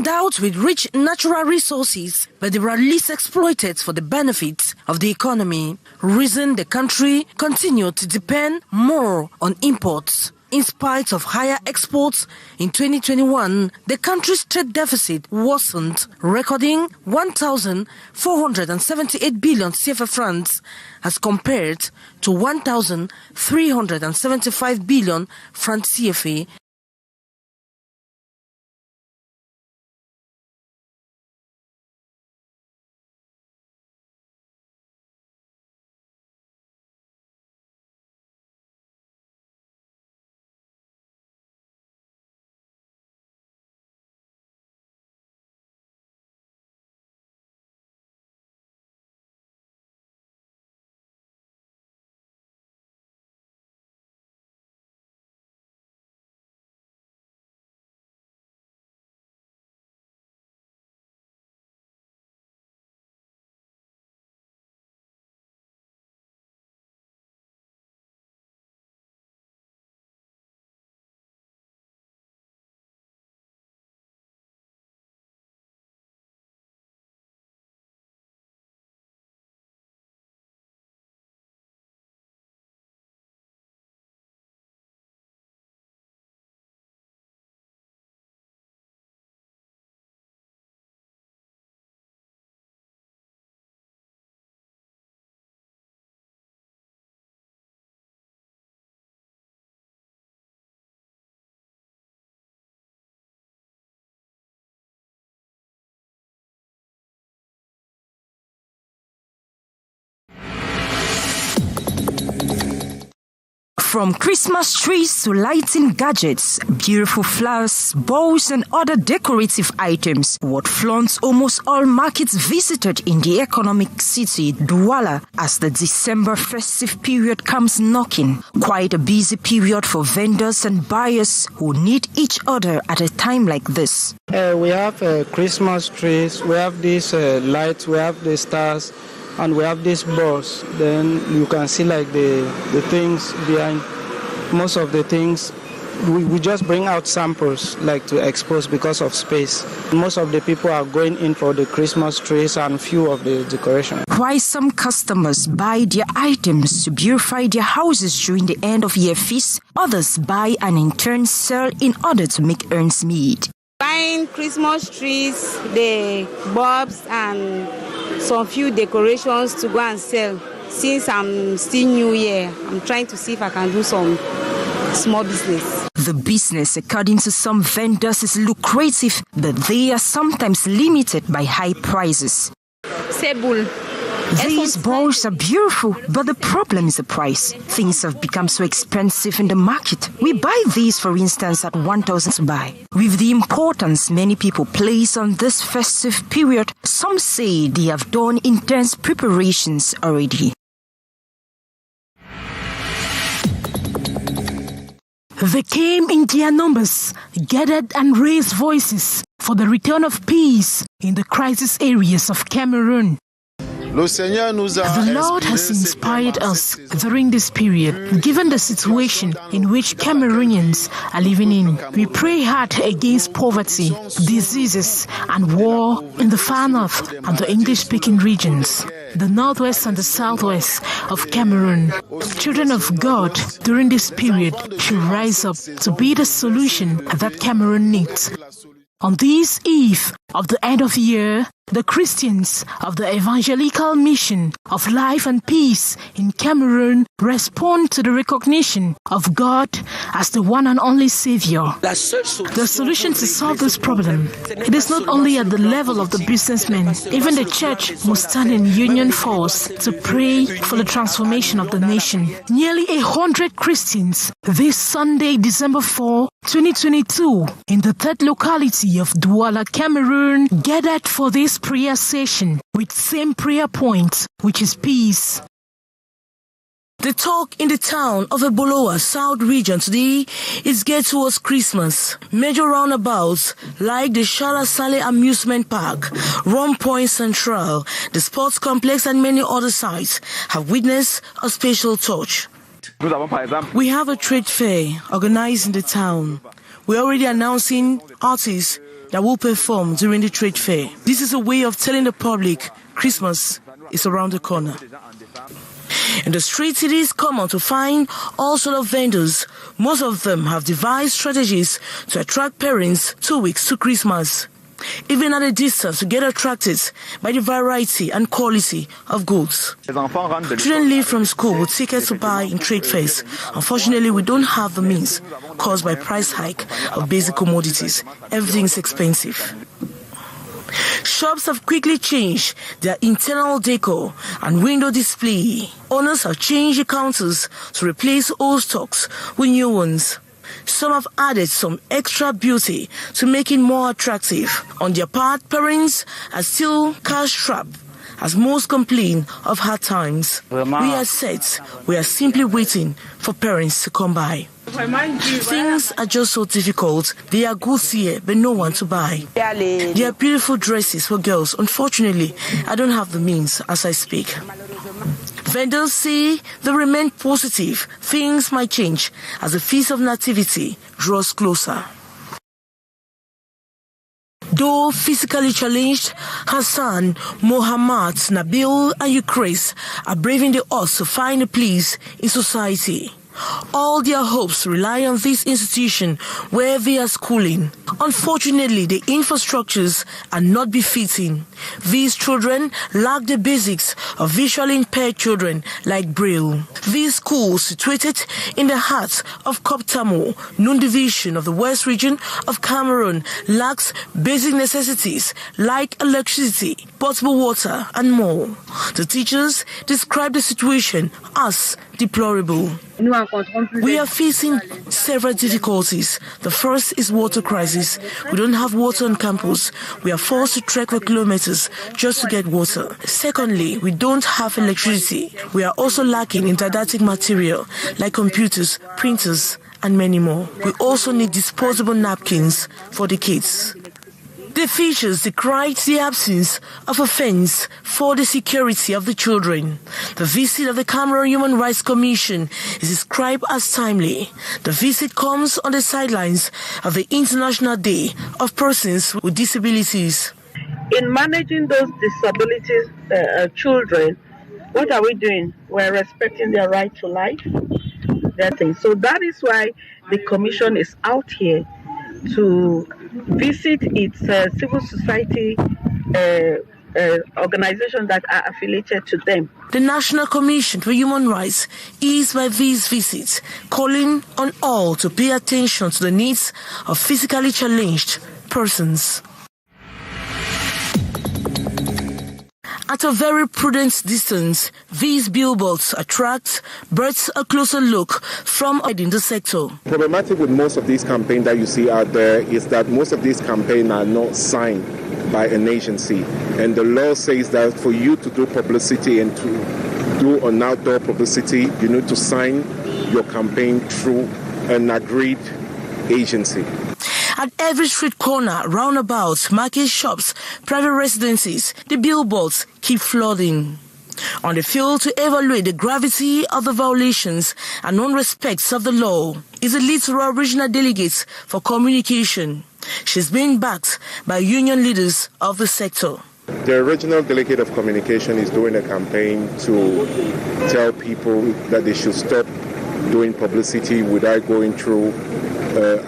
endowed with rich natural resources, but they were least exploited for the benefits of the economy. Reason the country continued to depend more on imports. In spite of higher exports, in 2021, the country's trade deficit worsened, recording 1,478 billion CFA francs as compared to 1,375 billion francs CFA. From Christmas trees to lighting gadgets, beautiful flowers, bows and other decorative items, what flaunts almost all markets visited in the economic city, Douala, as the December festive period comes knocking. Quite a busy period for vendors and buyers who need each other at a time like this. We have Christmas trees, we have these lights, we have the stars, and we have this boss. Then you can see like the things behind. Most of the things we just bring out samples like to expose because of space. Most of the people are going in for the Christmas trees and few of the decoration. Why some customers buy their items to beautify their houses during the end of year feast, others buy and in turn sell in order to make ends meet. Buying Christmas trees, the bulbs and some few decorations to go and sell. Since I'm still new here, I'm trying to see if I can do some small business. The business, according to some vendors, is lucrative, but they are sometimes limited by high prices. Sebul. These balls are beautiful, but the problem is the price. Things have become so expensive in the market. We buy these, for instance, at 1,000 to buy. With the importance many people place on this festive period, some say they have done intense preparations already. They came in their numbers, gathered and raised voices for the return of peace in the crisis areas of Cameroon. The Lord has inspired us during this period, given the situation in which Cameroonians are living in. We pray hard against poverty, diseases, and war in the far north and the English-speaking regions, the northwest and the southwest of Cameroon. Children of God during this period should rise up to be the solution that Cameroon needs. On this eve of the end of year, the Christians of the Evangelical Mission of Life and Peace in Cameroon respond to the recognition of God as the one and only Savior. The solution to solve this problem, it is not only at the level of the businessmen. Even the church must stand in union force to pray for the transformation of the nation. Nearly 100 Christians this Sunday, December 4, 2022, in the third locality of Douala, Cameroon, gathered for this prayer session with same prayer point, which is peace. The talk in the town of Eboloa, South Region today is geared towards Christmas. Major roundabouts like the Shala Saleh Amusement Park, Ron Point Central, the sports complex and many other sites have witnessed a special touch. We have a trade fair organized in the town. We're already announcing artists that will perform during the trade fair. This is a way of telling the public Christmas is around the corner. In the streets, it is common to find all sorts of vendors. Most of them have devised strategies to attract parents 2 weeks to Christmas. Even at a distance, to get attracted by the variety and quality of goods. Children leave from school with tickets to buy in trade fairs. Unfortunately, we don't have the means caused by price hike of basic commodities. Everything is expensive. Shops have quickly changed their internal decor and window display. Owners have changed the counters to replace old stocks with new ones. Some have added some extra beauty to make it more attractive. On their part, parents are still cash-strapped, as most complain of hard times. We are set. We are simply waiting for parents to come by. Things are just so difficult. They are goods here, but no one to buy. They are beautiful dresses for girls. Unfortunately, I don't have the means as I speak. Vendors say they remain positive. Things might change as the Feast of Nativity draws closer. Though physically challenged, Hassan, Mohammad, Nabil and Ukraine are braving the odds to find a place in society. All their hopes rely on this institution where they are schooling. Unfortunately, the infrastructures are not befitting. These children lack the basics of visually impaired children like Braille. These schools, situated in the heart of Koptamo, Nun division of the West region of Cameroon, lacks basic necessities like electricity, potable water and more. The teachers describe the situation as deplorable. We are facing several difficulties. The first is water crisis. We don't have water on campus. We are forced to trek for kilometers just to get water. Secondly, we don't have electricity. We are also lacking in didactic material like computers, printers, and many more. We also need disposable napkins for the kids. The officials decried the absence of a fence for the security of the children. The visit of the Cameroon Human Rights Commission is described as timely. The visit comes on the sidelines of the International Day of Persons with Disabilities. In managing those disabilities children, what are we doing? We're respecting their right to life. So that is why the Commission is out here to visit its civil society organizations that are affiliated to them. The National Commission for Human Rights is by these visits calling on all to pay attention to the needs of physically challenged persons. At a very prudent distance, these billboards attract birds a closer look from in the sector. Problematic with most of these campaigns that you see out there is that most of these campaigns are not signed by an agency. And the law says that for you to do publicity and to do an outdoor publicity, you need to sign your campaign through an agreed agency. At every street corner, roundabouts, market shops, private residences, the billboards keep flooding. On the field to evaluate the gravity of the violations and non-respects of the law is the Littoral Regional Delegate for Communication. She's being backed by union leaders of the sector. The Regional Delegate of Communication is doing a campaign to tell people that they should stop doing publicity without going through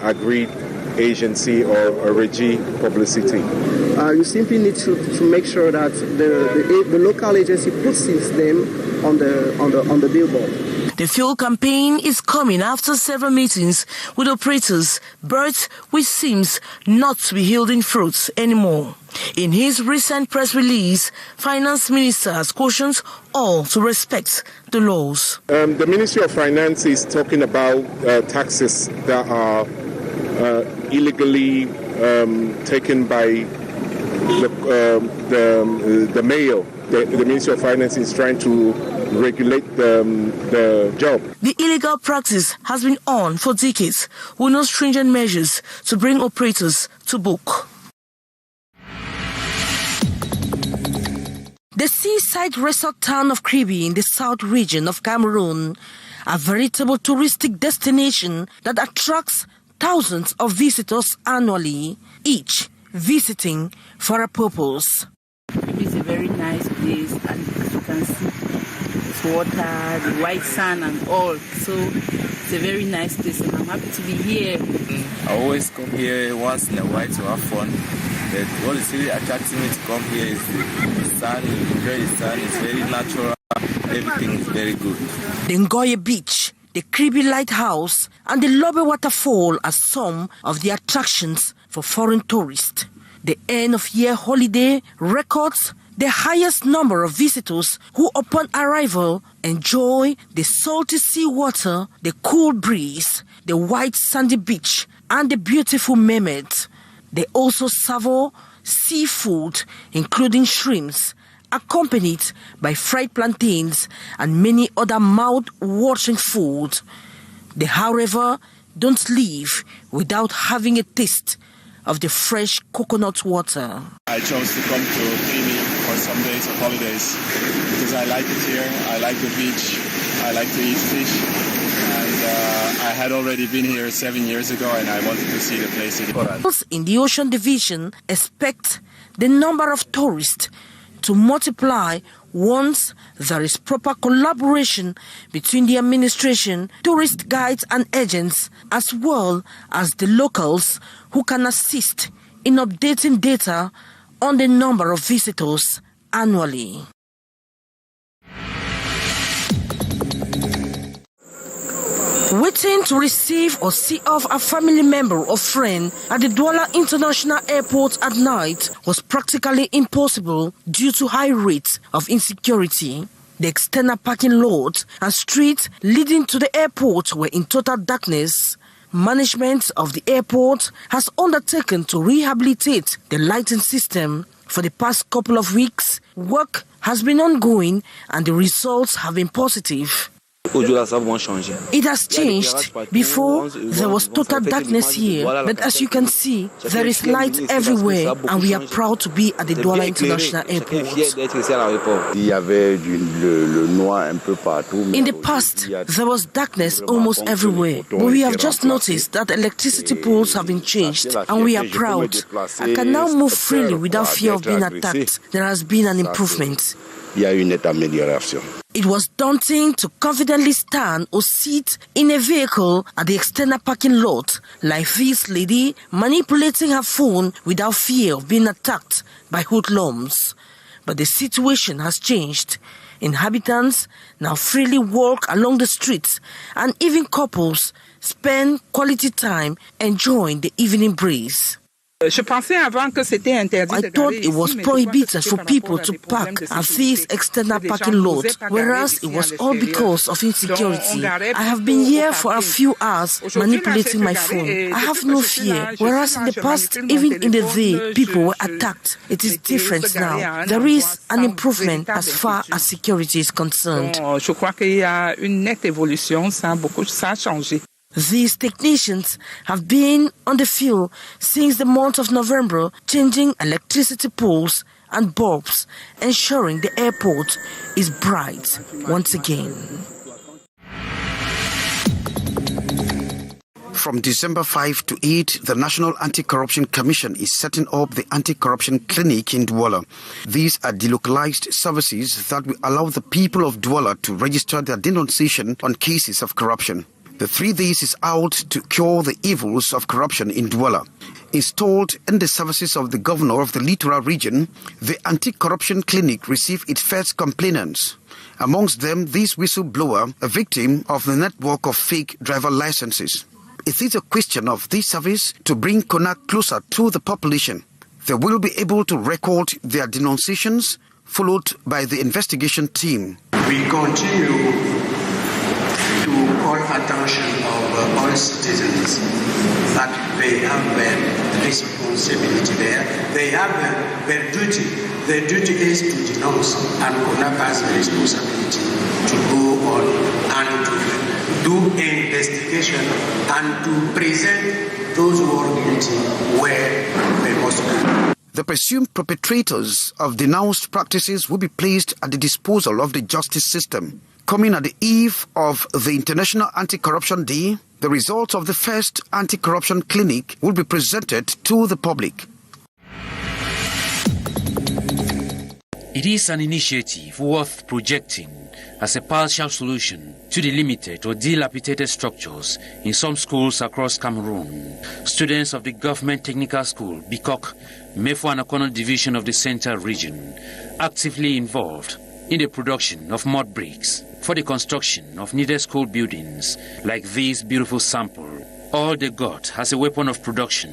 agreed agency or a regie publicity. You simply need to make sure that the local agency puts them on the billboard. The field campaign is coming after several meetings with operators, but which seems not to be yielding fruits anymore. In his recent press release, Finance Minister has cautioned all to respect the laws. The Ministry of Finance is talking about taxes that are illegally taken by the mayor. The Ministry of Finance is trying to regulate the job. The illegal practice has been on for decades with no stringent measures to bring operators to book. The seaside resort town of Cliquez in the south region of Cameroon, a veritable touristic destination that attracts thousands of visitors annually, each visiting for a purpose. It's a very nice place, and as you can see, it's water, the white sand and all. So it's a very nice place, and I'm happy to be here. I always come here once in a while to have fun. But what is really attracting me to come here is the sun. You enjoy the sun. It's very natural. Everything is very good. The Ngoye Beach, the Kribi Lighthouse, and the Lobe Waterfall are some of the attractions for foreign tourists. The end-of-year holiday records the highest number of visitors who, upon arrival, enjoy the salty seawater, the cool breeze, the white sandy beach, and the beautiful mermaids. They also savour seafood, including shrimps, accompanied by fried plantains and many other mouth-watering food. They, however, don't leave without having a taste of the fresh coconut water. I chose to come to Cliquez for some days of holidays because I like it here. I like the beach. I like to eat fish. And I had already been here 7 years ago, and I wanted to see the place again. In the Ocean Division expect the number of tourists to multiply once there is proper collaboration between the administration, tourist guides and agents, as well as the locals who can assist in updating data on the number of visitors annually. Waiting to receive or see off a family member or friend at the Douala International Airport at night was practically impossible due to high rates of insecurity. The external parking lot and streets leading to the airport were in total darkness. Management of the airport has undertaken to rehabilitate the lighting system. For the past couple of weeks, work has been ongoing and the results have been positive. It has changed. Before, there was total darkness here, but as you can see, there is light everywhere, and we are proud to be at the Douala International Airport. In the past, there was darkness almost everywhere, but we have just noticed that electricity poles have been changed, and we are proud. I can now move freely without fear of being attacked. There has been an improvement. It was daunting to confidently stand or sit in a vehicle at the external parking lot, like this lady manipulating her phone without fear of being attacked by hoodlums. But the situation has changed. Inhabitants now freely walk along the streets, and even couples spend quality time enjoying the evening breeze. I thought it was prohibited for people to park at this external parking lot, whereas it was all because of insecurity. I have been here for a few hours manipulating my phone. I have no fear, whereas in the past, even in the day, people were attacked. It is different now. There is an improvement as far as security is concerned. These technicians have been on the field since the month of November, changing electricity poles and bulbs, ensuring the airport is bright once again. From December 5 to 8, the National Anti-Corruption Commission is setting up the Anti-Corruption Clinic in Douala. These are delocalized services that will allow the people of Douala to register their denunciation on cases of corruption. The 3 days is out to cure the evils of corruption in Douala. Installed in the services of the governor of the Littoral region, the Anti-Corruption Clinic received its first complainants. Amongst them, this whistleblower, a victim of the network of fake driver licenses. It is a question of this service to bring CONAC closer to the population. They will be able to record their denunciations, followed by the investigation team. We continue to call attention of all citizens that they have their responsibility there. They have their duty. Their duty is to denounce, and CONAC has the responsibility to go on and to do an investigation and to present those who are guilty where they must go. The presumed perpetrators of denounced practices will be placed at the disposal of the justice system. Coming at the eve of the International Anti-Corruption Day, the results of the first anti-corruption clinic will be presented to the public. It is an initiative worth projecting as a partial solution to the limited or dilapidated structures in some schools across Cameroon. Students of the Government Technical School, Bikok, Mefo and Akono Division of the Central Region, actively involved in the production of mud bricks for the construction of needed school buildings like this beautiful sample. All they got as a weapon of production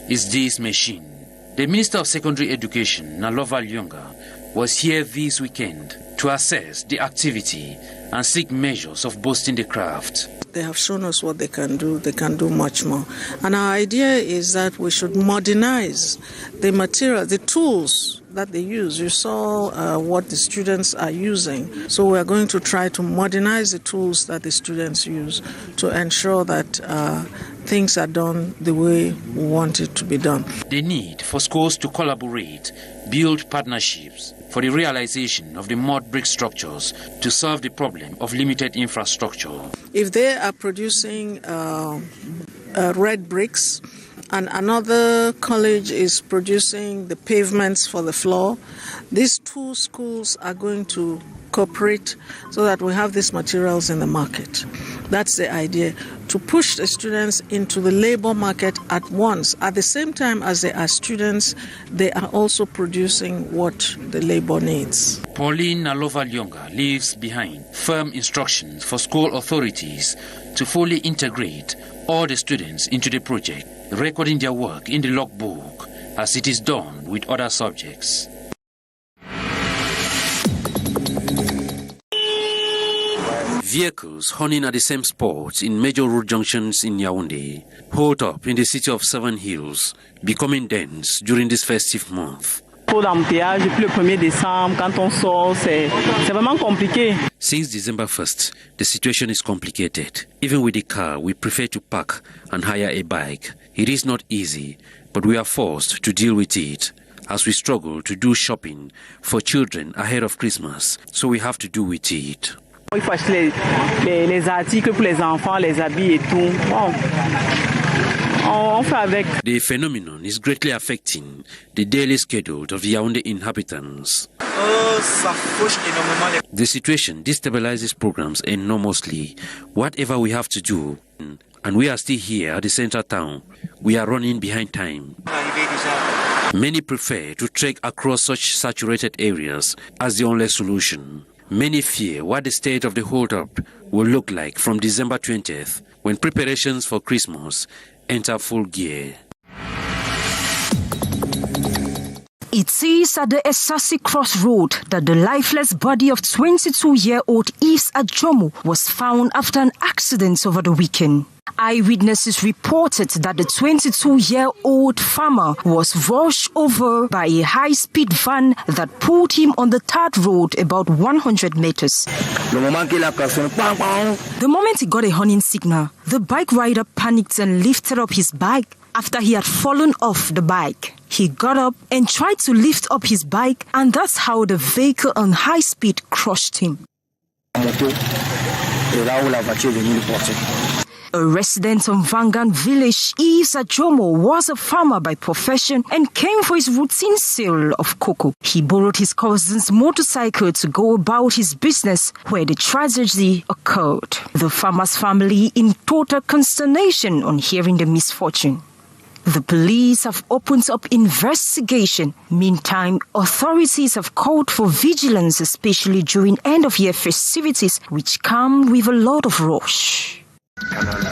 is this machine. The Minister of Secondary Education, Nalova Lyonga, was here this weekend to assess the activity and seek measures of boosting the craft. They have shown us what they can do. They can do much more. And our idea is that we should modernize the material, the tools that they use. You saw what the students are using. So we are going to try to modernize the tools that the students use to ensure that things are done the way we want it to be done. The need for schools to collaborate, build partnerships for the realization of the mud brick structures to solve the problem of limited infrastructure. If they are producing red bricks and another college is producing the pavements for the floor, these two schools are going to cooperate so that we have these materials in the market. That's the idea, to push the students into the labor market at once. At the same time as they are students, they are also producing what the labor needs. Pauline Nalova Lyonga leaves behind firm instructions for school authorities to fully integrate all the students into the project, recording their work in the logbook as it is done with other subjects. Vehicles honing at the same spots in major road junctions in Yaoundé hold up in the city of Seven Hills, becoming dense during this festive month. Since December 1st, the situation is complicated. Even with the car, we prefer to park and hire a bike. It is not easy, but we are forced to deal with it as we struggle to do shopping for children ahead of Christmas, so we have to do with it. Il faut acheter les articles pour les enfants, les habits et tout. Bon. On fait avec. The phenomenon is greatly affecting the daily schedule of the Yaoundé inhabitants. The situation destabilizes programs enormously. Whatever we have to do, and we are still here at the central town, we are running behind time. Many prefer to trek across such saturated areas as the only solution. Many fear what the state of the hold-up will look like from December 20th, when preparations for Christmas enter full gear. It is at the Esasi crossroad that the lifeless body of 22-year-old Yves Ajomo was found after an accident over the weekend. Eyewitnesses reported that the 22-year-old farmer was rushed over by a high-speed van that pulled him on the third road about 100 meters. The moment he got a warning signal, the bike rider panicked and lifted up his bike. After he had fallen off the bike, he got up and tried to lift up his bike, and that's how the vehicle on high speed crushed him. A resident of Vangan village, Yves Ajomo was a farmer by profession and came for his routine sale of cocoa. He borrowed his cousin's motorcycle to go about his business where the tragedy occurred. The farmer's family in total consternation on hearing the misfortune. The police have opened up investigation. Meantime, authorities have called for vigilance, especially during end-of-year festivities, which come with a lot of rush. Canal